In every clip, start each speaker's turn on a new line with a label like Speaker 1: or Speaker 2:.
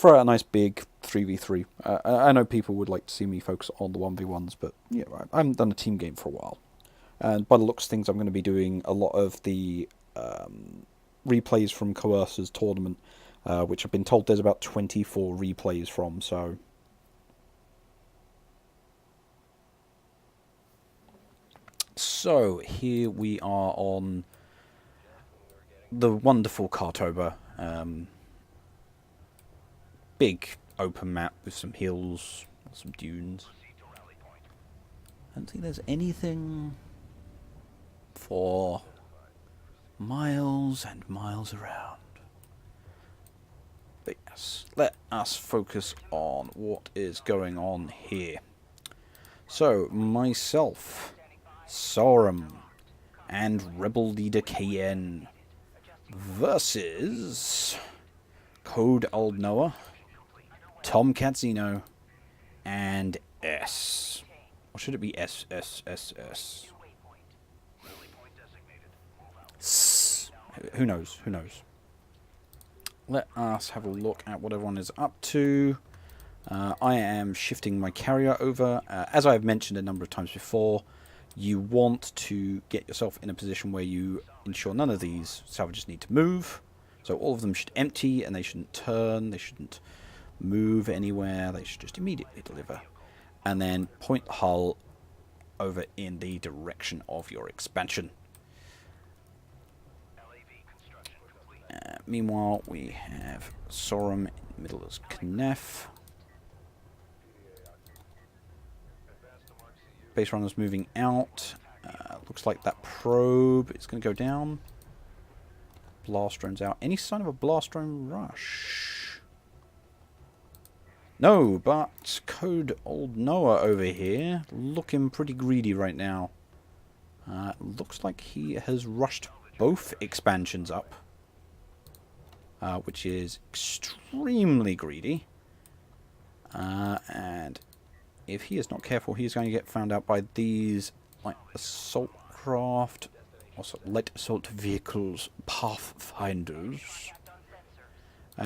Speaker 1: throw out a nice big 3v3. I know people would like to see me focus on the 1v1s, but yeah, I haven't done a team game for a while. And by the looks of things, I'm going to be doing a lot of the replays from Coercer's tournament, which I've been told there's about 24 replays from, so... So, here we are on the wonderful Kartober. Big open map with some hills, some dunes. I don't think there's anything for miles and miles around. But yes, let us focus on what is going on here. So, myself, Sorum, and Rebel Leader KN versus Code Old Noah, Tomcat Xeno, and S. Or should it be SSSS? Who knows? Who knows? Let us have a look at what everyone is up to. I am shifting my carrier over. As I've mentioned a number of times before, you want to get yourself in a position where you ensure none of these salvages need to move. So all of them should empty, and they shouldn't turn, they shouldn't move anywhere, they should just immediately deliver. And then point the hull over in the direction of your expansion. Meanwhile, we have Sorum in the middle as Knef. Base runners moving out. Looks like that probe is going to go down. Blast drones out. Any sign of a blast drone rush? No, but Code Old Noah over here looking pretty greedy right now. Looks like he has rushed both expansions up, which is extremely greedy. And if he is not careful, he is going to get found out by these like assault craft, also light assault vehicles, pathfinders.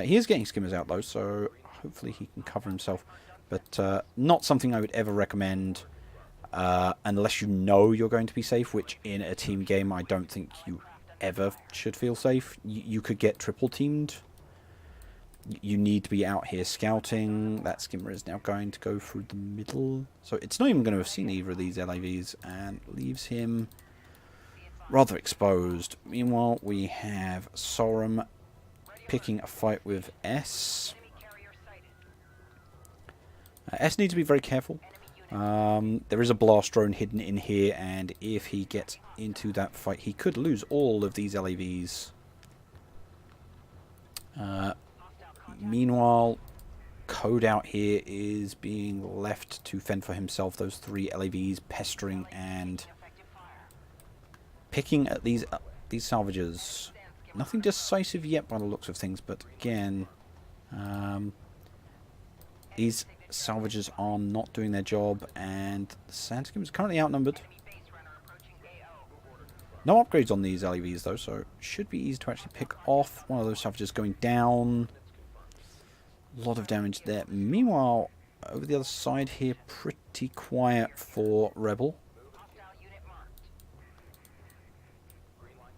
Speaker 1: He is getting skimmers out though, so hopefully he can cover himself. But not something I would ever recommend unless you know you're going to be safe, which in a team game I don't think you ever should feel safe. You could get triple teamed. You need to be out here scouting. That skimmer is now going to go through the middle. So it's not even going to have seen either of these LAVs and leaves him rather exposed. Meanwhile, we have Sorum picking a fight with S. S needs to be very careful. There is a blast drone hidden in here, and if he gets into that fight, he could lose all of these LAVs. Meanwhile, Code out here is being left to fend for himself. Those three LAVs pestering and picking at these salvages. Nothing decisive yet by the looks of things, but again, these salvages are not doing their job, and the Sandskim is currently outnumbered. No upgrades on these LAVs though, so it should be easy to actually pick off. One of those salvages going down. A lot of damage there. Meanwhile, over the other side here, pretty quiet for Rebel.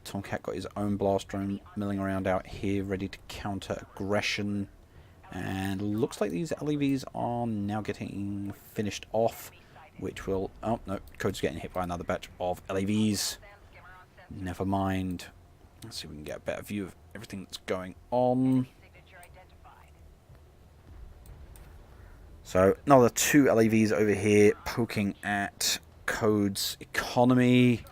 Speaker 1: Tomcat got his own blast drone milling around out here, ready to counter aggression. And looks like these LEVs are now getting finished off, which will... Oh, no, Code's getting hit by another batch of LEVs. Never mind. Let's see if we can get a better view of everything that's going on. So, another two LEVs over here poking at Code's economy.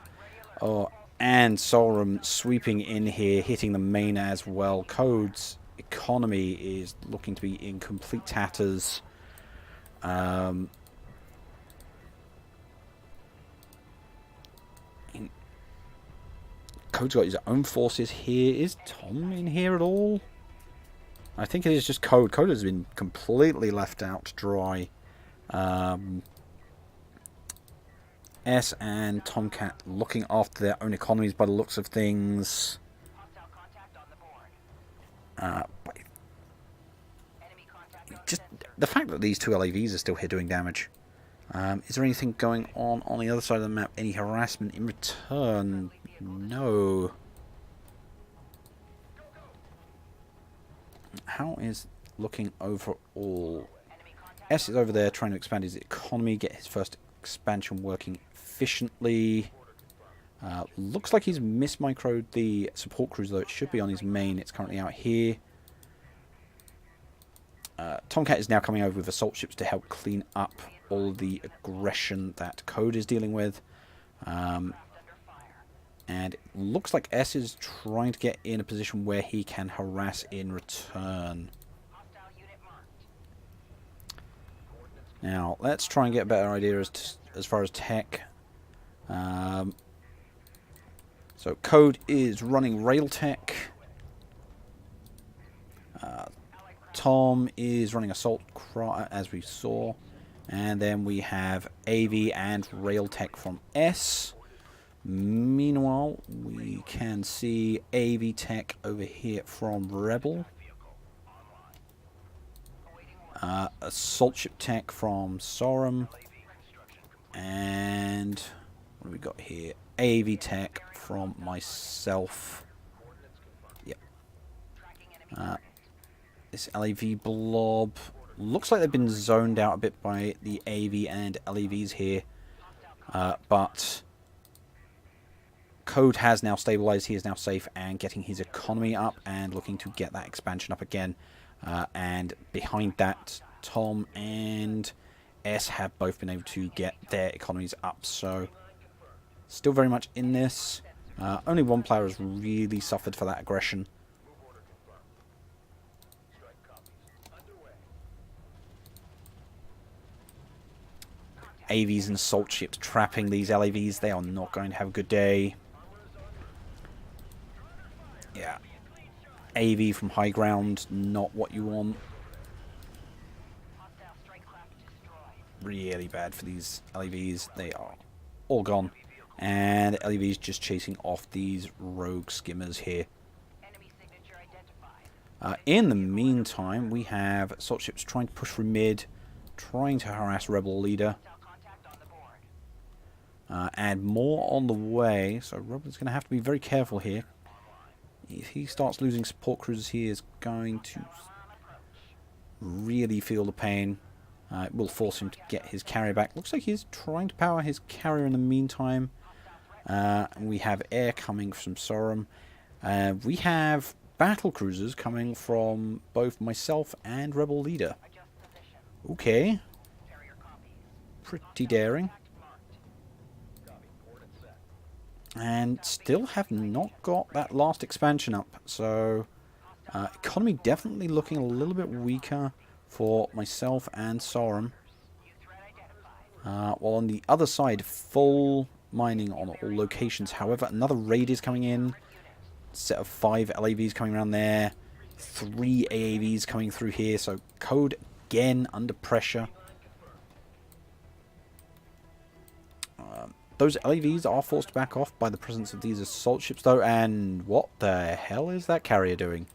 Speaker 1: Oh, and Sorum sweeping in here, hitting the main as well. Code's economy is looking to be in complete tatters. Code's got his own forces here. Is Tom in here at all? I think it is just Code. Code has been completely left out to dry. S and Tomcat looking after their own economies by the looks of things. the fact that these two LAVs are still here doing damage. Is there anything going on the other side of the map? Any harassment in return? No. How is looking overall? S is over there trying to expand his economy, get his first expansion working efficiently. Looks like he's mismicroed the support cruiser, though it should be on his main. It's currently out here. Tomcat is now coming over with assault ships to help clean up all the aggression that Code is dealing with. And it looks like S is trying to get in a position where he can harass in return. Now, let's try and get a better idea as far as tech. So Code is running rail tech. Tom is running assault, as we saw. And then we have AV and rail tech from S. Meanwhile, we can see AV tech over here from Rebel. Assault ship tech from Sorum. And what do we got here? AV tech from myself. Yep. This LAV blob looks like they've been zoned out a bit by the AV and LAVs here. But Code has now stabilized. He is now safe and getting his economy up and looking to get that expansion up again. And behind that, Tom and S have both been able to get their economies up. So still very much in this. Only one player has really suffered for that aggression. AVs and assault ships trapping these LAVs. They are not going to have a good day. Yeah. AV from high ground, not what you want. Really bad for these LAVs. They are all gone. And LAVs just chasing off these rogue skimmers here. In the meantime, we have assault ships trying to push through mid, trying to harass Rebel leader. And more on the way, so Rebel's going to have to be very careful here. If he starts losing support cruisers, he is going to really feel the pain. It will force him to get his carrier back. Looks like he's trying to power his carrier in the meantime. We have air coming from Sorum. We have battle cruisers coming from both myself and Rebel leader. Okay. Pretty daring. And still have not got that last expansion up. So, economy definitely looking a little bit weaker for myself and Sorum. While on the other side, full mining on all locations. However, another raid is coming in. Set of 5 LAVs coming around there. 3 AAVs coming through here. So, Code again under pressure. Those LAVs are forced back off by the presence of these assault ships, though. And what the hell is that carrier doing?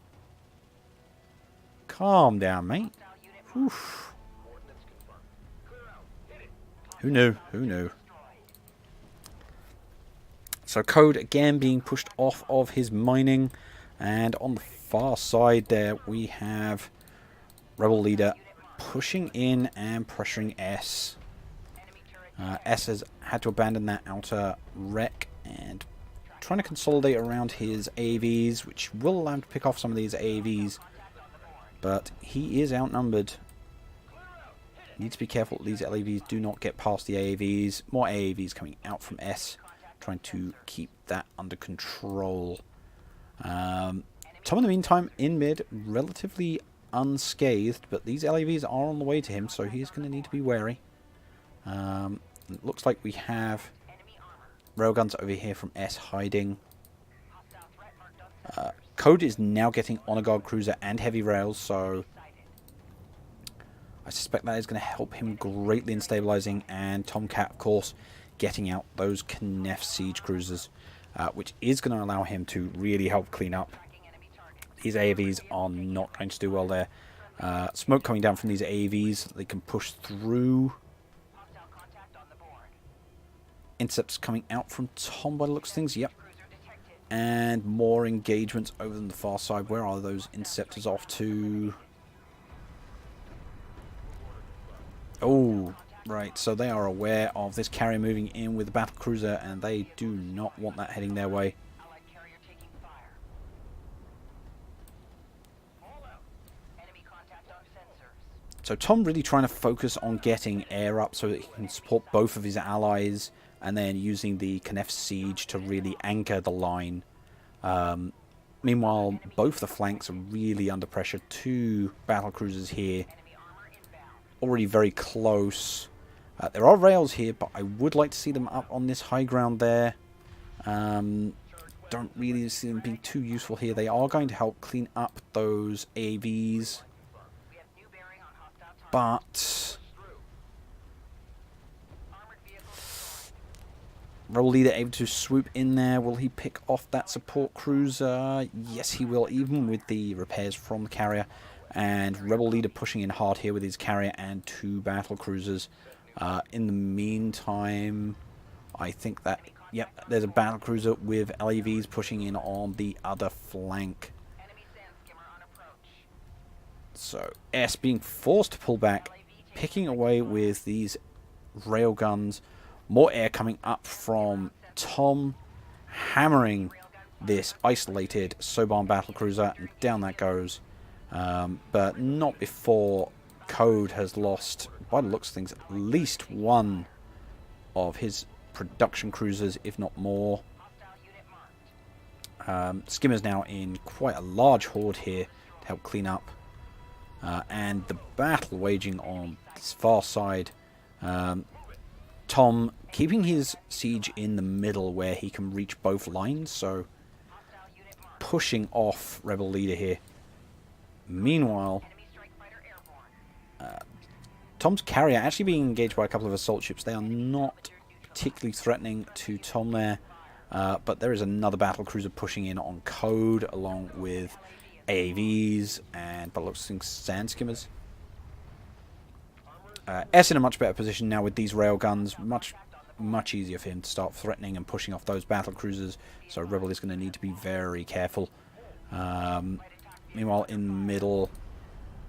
Speaker 1: Calm down, mate. Oof. Who knew? Who knew? So Code again being pushed off of his mining. And on the far side there, we have Rebel leader pushing in and pressuring S. S has had to abandon that outer wreck and trying to consolidate around his AVs, which will allow him to pick off some of these AVs. But he is outnumbered. Needs to be careful that these LAVs do not get past the AAVs. More AAVs coming out from S, trying to keep that under control. Tom, in the meantime, in mid, relatively unscathed, but these LAVs are on the way to him, so he's going to need to be wary. It looks like we have railguns over here from S hiding. Code is now getting Honor Guard cruiser and heavy rails, so I suspect that is going to help him greatly in stabilizing. And Tomcat, of course, getting out those Knef siege cruisers, which is going to allow him to really help clean up. These AAVs are not going to do well there. Smoke coming down from these AVs. They can push through. Intercepts coming out from Tom by the looks of things. Yep. And more engagements over on the far side. Where are those interceptors off to? Oh, right. So they are aware of this carrier moving in with the battle cruiser, and they do not want that heading their way. So Tom really trying to focus on getting air up so that he can support both of his allies, and then using the Knief siege to really anchor the line. Meanwhile, both the flanks are really under pressure. Two battle cruisers here, already very close. There are rails here, but I would like to see them up on this high ground there. Don't really see them being too useful here. They are going to help clean up those AVs. But Rebel leader able to swoop in there. Will he pick off that support cruiser? Yes, he will, even with the repairs from the carrier. And Rebel leader pushing in hard here with his carrier and two battle cruisers. In the meantime, I think that, yep, there's a battle cruiser with LAVs pushing in on the other flank. So S being forced to pull back, picking away with these railguns. More air coming up from Tom, hammering this isolated Soban battlecruiser, and down that goes. But not before Code has lost, by the looks of things, at least one of his production cruisers, if not more. Skimmer's now in quite a large horde here to help clean up. And the battle waging on this far side. Tom keeping his siege in the middle where he can reach both lines, so pushing off Rebel leader here. Meanwhile, Tom's carrier actually being engaged by a couple of assault ships. They are not particularly threatening to Tom there, but there is another battle cruiser pushing in on Code along with AVs and but looks like sand skimmers. S in a much better position now with these railguns. Much easier for him to start threatening and pushing off those battle cruisers. So Rebel is going to need to be very careful. Meanwhile, in the middle,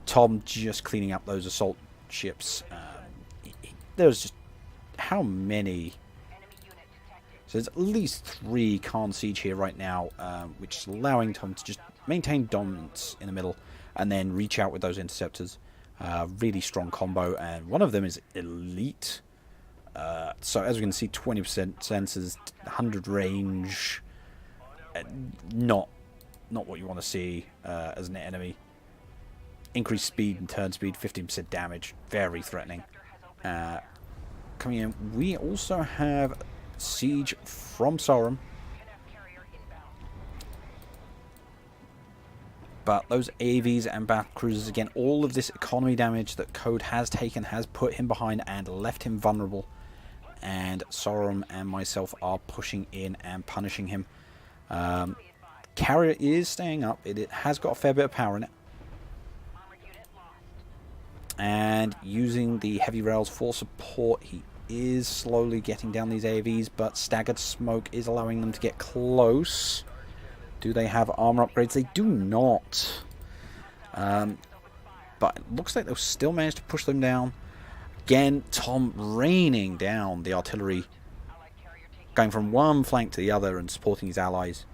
Speaker 1: Tom just cleaning up those assault ships. There's just how many? So there's at least 3 Khan siege here right now, which is allowing Tom to just maintain dominance in the middle and then reach out with those interceptors. Really strong combo, and one of them is elite. So as we can see, 20% sensors, 100 range. Not what you want to see as an enemy. Increased speed and turn speed, 15% damage, very threatening. Coming in, we also have siege from Sauron. But those AVs and battle cruisers, again, all of this economy damage that Code has taken has put him behind and left him vulnerable. And Sauron and myself are pushing in and punishing him. Carrier is staying up. It has got a fair bit of power in it. And using the heavy rails for support, he is slowly getting down these AVs, but staggered smoke is allowing them to get close. Do they have armor upgrades? They do not. But it looks like they'll still manage to push them down. Again, Tom raining down the artillery. Going from one flank to the other and supporting his allies.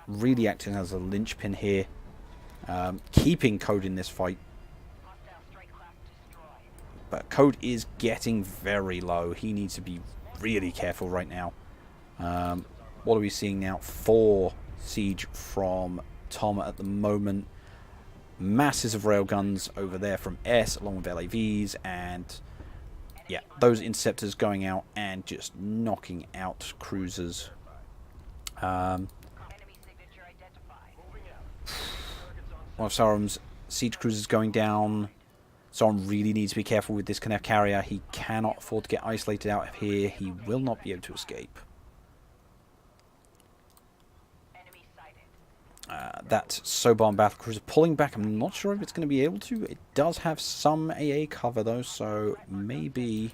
Speaker 1: Really acting as a linchpin here. Keeping Code in this fight. But Code is getting very low. He needs to be really careful right now. What are we seeing now? 4 siege from Tom at the moment. Masses of railguns over there from S along with LAVs, and yeah, those interceptors going out and just knocking out cruisers. One of Sauron's siege cruisers going down. Sauron really needs to be careful with this Knief carrier. He cannot afford to get isolated out of here. He will not be able to escape. that Soban battlecruiser pulling back. I'm not sure if it's going to be able to. It does have some AA cover though, so maybe.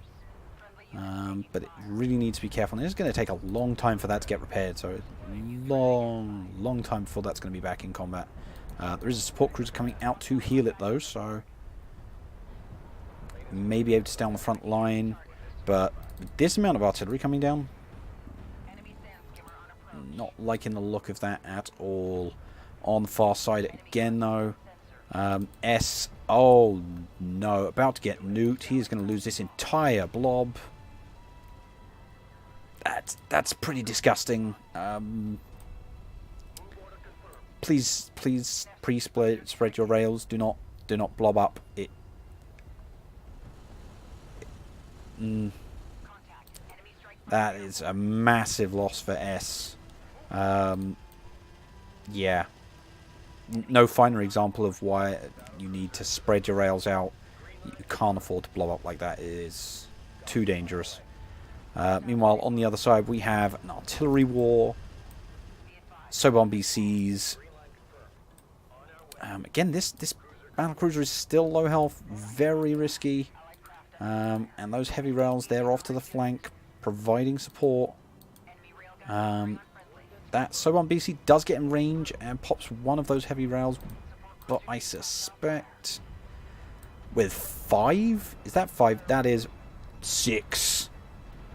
Speaker 1: But it really needs to be careful. And it's going to take a long time for that to get repaired, so long time before that's going to be back in combat. There is a support cruiser coming out to heal it though, so may be able to stay on the front line. But with this amount of artillery coming down, not liking the look of that at all. On the far side again though, S, oh no, about to get nuked. He's going to lose this entire blob. That's pretty disgusting. Please spread your rails. Do not blob up. That is a massive loss for S. Yeah. No finer example of why you need to spread your rails out. You can't afford to blow up like that. It is too dangerous. Meanwhile, on the other side, we have an artillery war. Soban BCs. Again, this battlecruiser is still low health, very risky. And those heavy rails, they're off to the flank, providing support. That Soban BC does get in range and pops one of those heavy rails, but I suspect with 5? Is that 5? That is 6.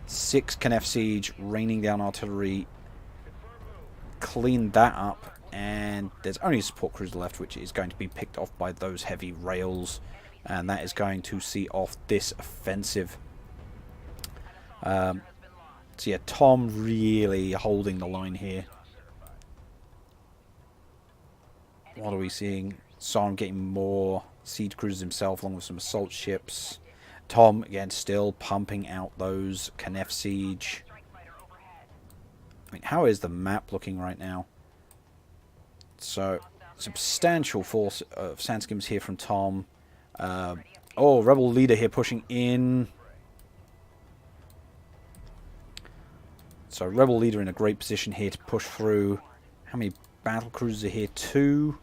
Speaker 1: 6 Kniff Siege, raining down artillery. Clean that up, and there's only a support cruiser left, which is going to be picked off by those heavy rails, and that is going to see off this offensive. So yeah, Tom really holding the line here. What are we seeing? Sarn getting more siege cruisers himself, along with some assault ships. Tom, again, still pumping out those Kniff Siege. I mean, how is the map looking right now? So, substantial force of Sandskims here from Tom. Oh, Rebel Leader here pushing in. So, Rebel Leader in a great position here to push through. How many battle cruisers are here? 2.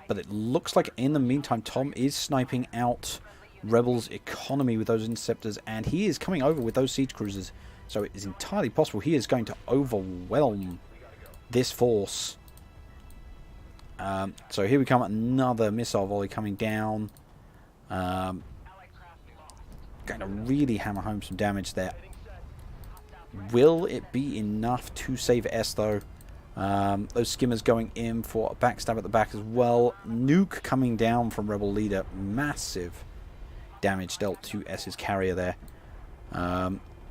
Speaker 1: But it looks like in the meantime, Tom is sniping out Rebel's economy with those interceptors, and he is coming over with those siege cruisers. So it is entirely possible he is going to overwhelm this force. So here we come, another missile volley coming down. Going to really hammer home some damage there. Will it be enough to save S though? Those skimmers going in for a backstab at the back as well. Nuke coming down from Rebel Leader. Massive damage dealt to S's carrier there.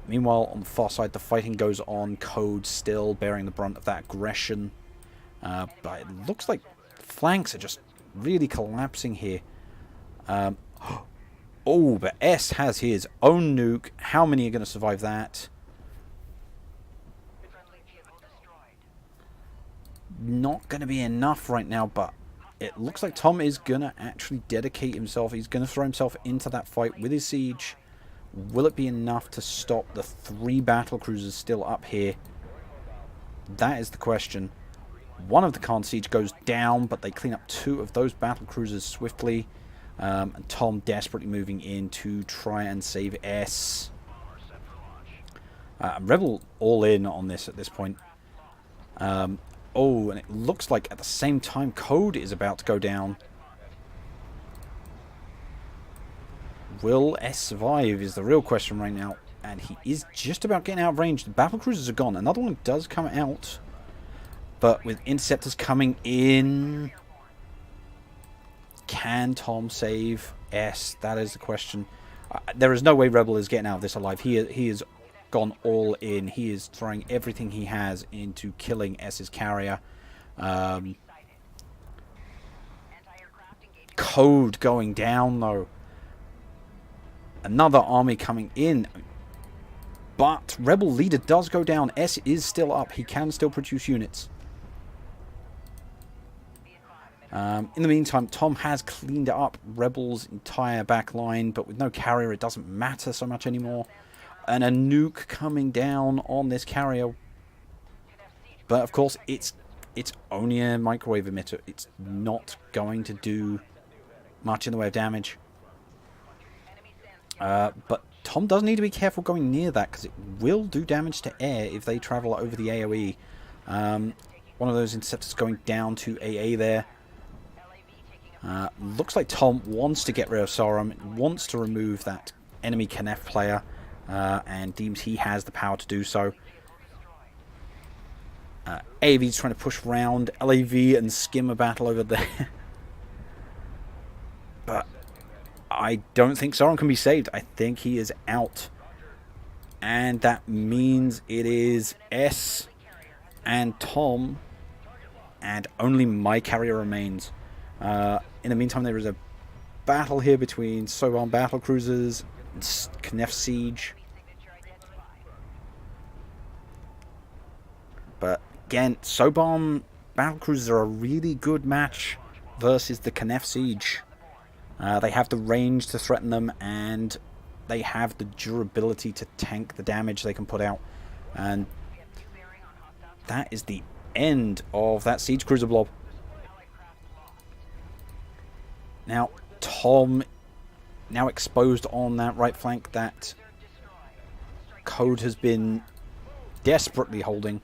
Speaker 1: Meanwhile, on the far side, the fighting goes on. Code still bearing the brunt of that aggression. But it looks like flanks are just really collapsing here. Oh, but S has his own nuke. How many are going to survive that? Not going to be enough right now, but it looks like Tom is going to actually dedicate himself. He's going to throw himself into that fight with his siege. Will it be enough to stop the 3 battle cruisers still up here? That is the question. One of the Khan siege goes down, but they clean up 2 of those battle cruisers swiftly. And Tom desperately moving in to try and save S. Rebel all in on this at this point. Oh, and it looks like at the same time Code is about to go down. Will S survive is the real question right now. And he is just about getting out of range. The battle cruisers are gone. Another one does come out. But with interceptors coming in, can Tom save S? That is the question. There is no way Rebel is getting out of this alive. He is gone all in. He is throwing everything he has into killing S's carrier. Code going down though. Another army coming in. But Rebel Leader does go down. S is still up. He can still produce units. In the meantime, Tom has cleaned up Rebel's entire back line, but with no carrier, it doesn't matter so much anymore. And a nuke coming down on this carrier. But of course, it's it's only a microwave emitter. It's not going to do much in the way of damage. But Tom does need to be careful going near that, because it will do damage to air if they travel over the AoE. One of those interceptors going down to AA there. Looks like Tom wants to get rid of Sorum, wants to remove that enemy Knef player, and deems he has the power to do so. AV's trying to push round LAV and skim a battle over there. But I don't think Sauron can be saved. I think he is out. And that means it is S and Tom, and only my carrier remains. In the meantime, there is a battle here between Soban battlecruisers and Knef Siege. But again, Soban battlecruisers are a really good match versus the Knef Siege. They have the range to threaten them, and they have the durability to tank the damage they can put out. And that is the end of that Siege Cruiser blob. Now, Tom, now exposed on that right flank, that Code has been desperately holding.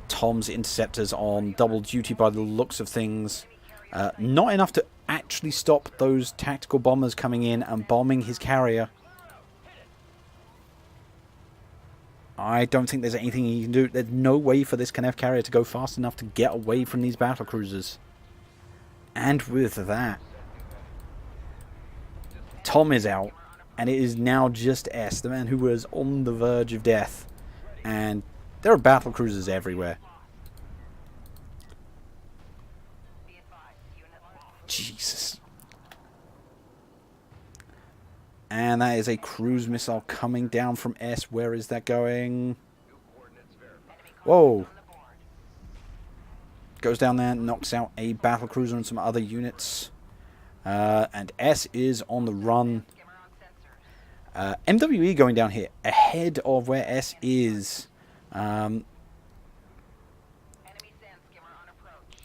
Speaker 1: Tom's interceptors on double duty by the looks of things. Not enough to actually stop those tactical bombers coming in and bombing his carrier. I don't think there's anything he can do. There's no way for this Knef carrier to go fast enough to get away from these battlecruisers. And with that, Tom is out, and it is now just S, the man who was on the verge of death. And there are battlecruisers everywhere. Jesus. And that is a cruise missile coming down from S. Where is that going? Whoa. Goes down there, knocks out a battlecruiser and some other units. And S is on the run. MWE going down here, ahead of where S is. It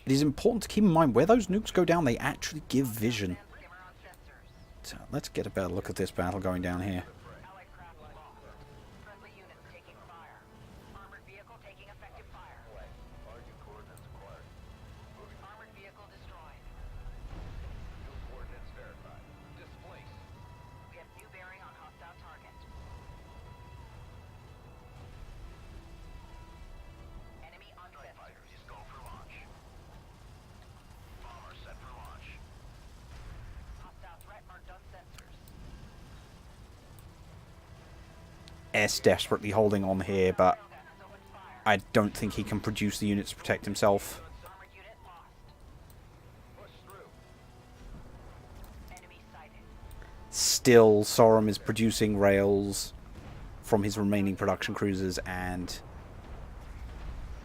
Speaker 1: is important to keep in mind, where those nukes go down, they actually give vision. So let's get a better look at this battle going down here. S desperately holding on here, but I don't think he can produce the units to protect himself. Still, Sorum is producing rails from his remaining production cruisers, and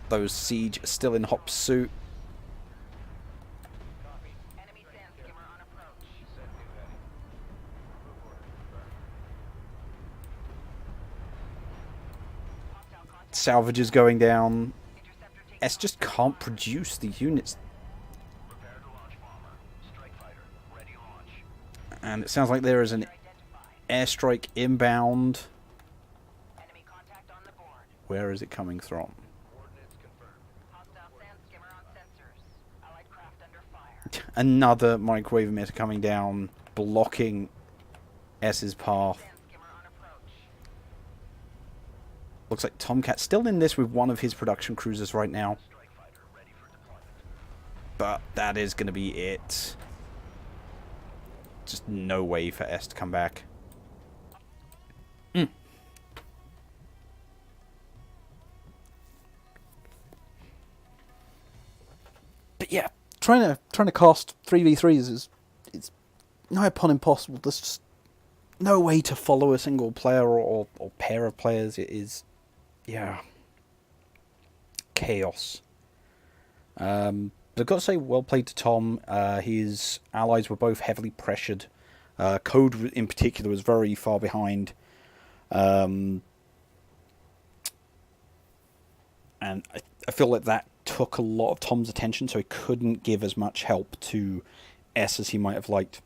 Speaker 1: those Siege are still in hot pursuit. Salvages going down. S just can't produce the units. And it sounds like there is an airstrike inbound. Where is it coming from? Another microwave emitter coming down, blocking S's path. Looks like Tomcat still in this with one of his production cruisers right now. But that is going to be it. Just no way for S to come back. But yeah, trying to cast 3v3s is nigh upon impossible. There's just no way to follow a single player or pair of players. It is, yeah, chaos. But I've got to say, well played to Tom. His allies were both heavily pressured Code, in particular, was very far behind. And I feel like that took a lot of Tom's attention, so he couldn't give as much help to S as he might have liked.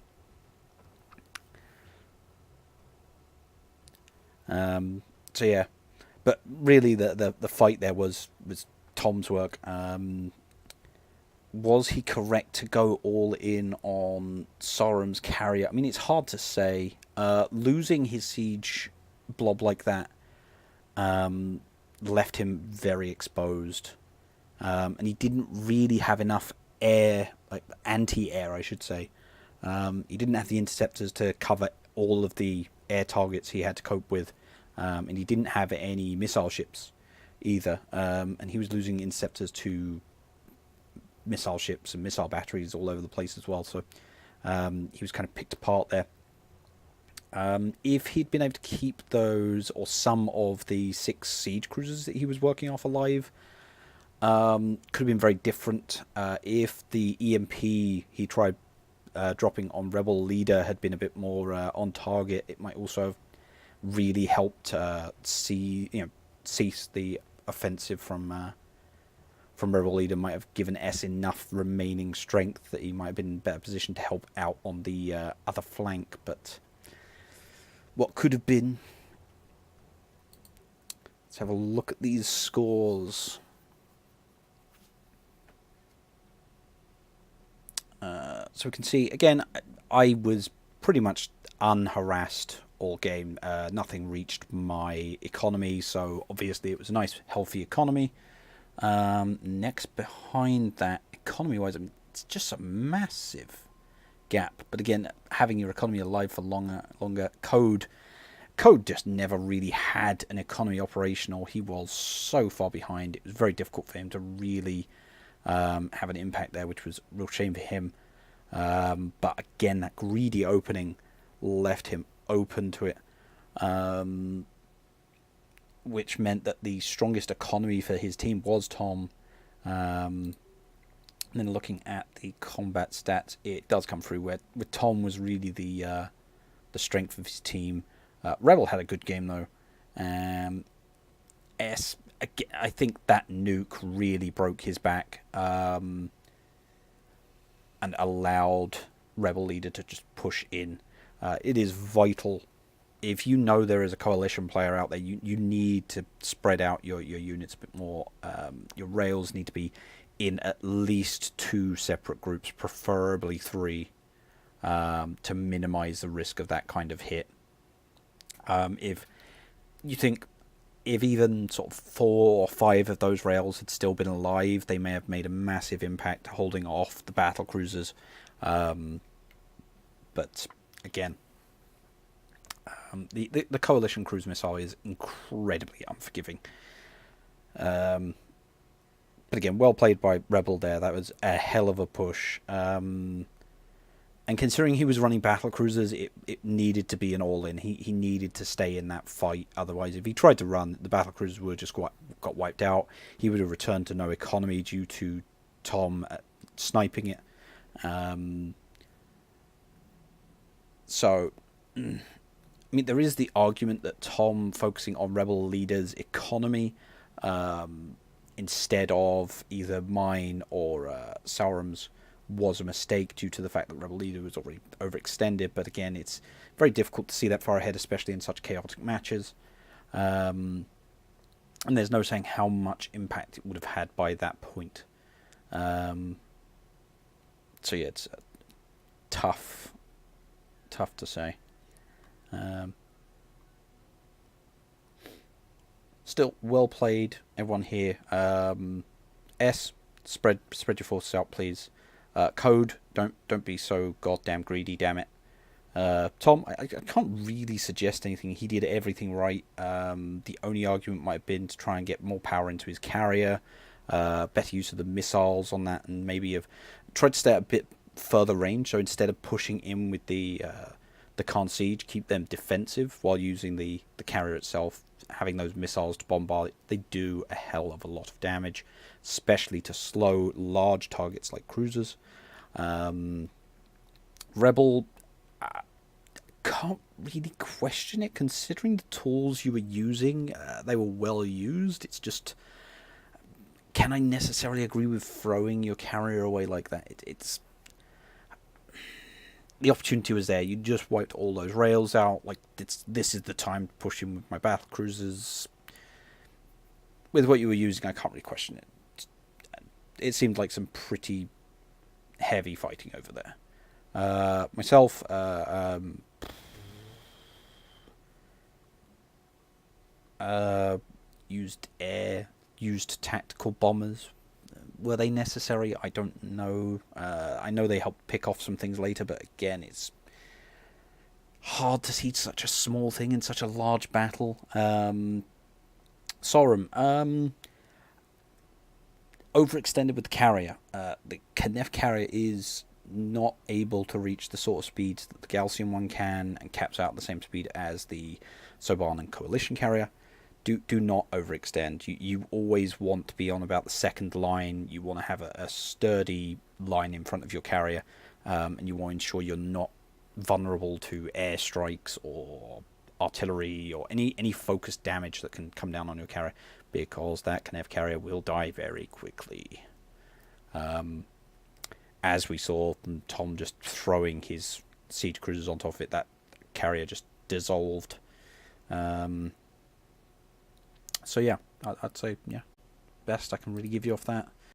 Speaker 1: So yeah, but really the fight there was Tom's work. Was he correct to go all in on Sauron's carrier? I mean, it's hard to say. Losing his siege blob like that left him very exposed. And he didn't really have enough air, like anti-air, I should say. He didn't have the interceptors to cover all of the air targets he had to cope with. And he didn't have any missile ships either. And he was losing interceptors to missile ships and missile batteries all over the place as well. So he was kind of picked apart there. If he'd been able to keep those or some of the 6 siege cruisers that he was working off alive, could have been very different. If the EMP he tried dropping on Rebel Leader had been a bit more on target, it might also have really helped cease the offensive from Rebel Leader. Might have given S enough remaining strength that he might have been in a better position to help out on the other flank. But what could have been? Let's have a look at these scores. So we can see, again, I was pretty much unharassed all game. Nothing reached my economy, so obviously it was a nice, healthy economy. Next behind that, economy-wise, it's just a massive gap. But again, having your economy alive for longer, Code just never really had an economy operational. He was so far behind. It was very difficult for him to really have an impact there, which was a real shame for him. But again, that greedy opening left him open to it, which meant that the strongest economy for his team was Tom. And then looking at the combat stats, it does come through where Tom was really the strength of his team. Rebel had a good game though. S, I think that nuke really broke his back, and allowed Rebel Leader to just push in. It is vital. If you know there is a coalition player out there, you need to spread out your units a bit more. Your rails need to be in at least 2 separate groups, preferably 3, to minimize the risk of that kind of hit. If you think, if even sort of 4 or 5 of those rails had still been alive, they may have made a massive impact holding off the battle cruisers. But again, the coalition cruise missile is incredibly unforgiving. But again, well played by Rebel there. That was a hell of a push. And considering he was running battle cruisers, it needed to be an all-in. He needed to stay in that fight. Otherwise, if he tried to run, the battle cruisers would have just got wiped out. He would have returned to no economy due to Tom sniping it. So, I mean, there is the argument that Tom focusing on Rebel Leader's economy instead of either mine or Sauron's was a mistake due to the fact that Rebel Leader was already overextended. But again, it's very difficult to see that far ahead, especially in such chaotic matches. And there's no saying how much impact it would have had by that point. So yeah, it's tough to say. Still, well played, everyone here. S, spread your forces out, please. Code, don't be so goddamn greedy, damn it. Tom, I can't really suggest anything. He did everything right. The only argument might have been to try and get more power into his carrier, better use of the missiles on that, and maybe have tried to stay at a bit further range. So instead of pushing in with the Khan Siege, keep them defensive while using the carrier itself. Having those missiles to bombard it, they do a hell of a lot of damage, especially to slow large targets like cruisers. Rebel, can't really question it, considering the tools you were using. They were well used. It's just, can I necessarily agree with throwing your carrier away like that? It's the opportunity was there. You just wiped all those rails out. Like, this is the time to push in with my battle cruisers. With what you were using, I can't really question it. It seemed like some pretty heavy fighting over there. Myself, used tactical bombers. Were they necessary? I don't know. I know they help pick off some things later, but again, it's hard to see such a small thing in such a large battle. Sorum, overextended with the carrier. The Kneff carrier is not able to reach the sort of speeds that the Ghalcyon one can, and caps out the same speed as the Soban and Coalition carrier. Do not overextend. You always want to be on about the second line. You want to have a sturdy line in front of your carrier, and you want to ensure you're not vulnerable to airstrikes or artillery or any focused damage that can come down on your carrier, because that Kneff carrier will die very quickly. As we saw from Tom just throwing his siege cruisers on top of it, that carrier just dissolved. So yeah, I'd say, yeah, best I can really give you off that.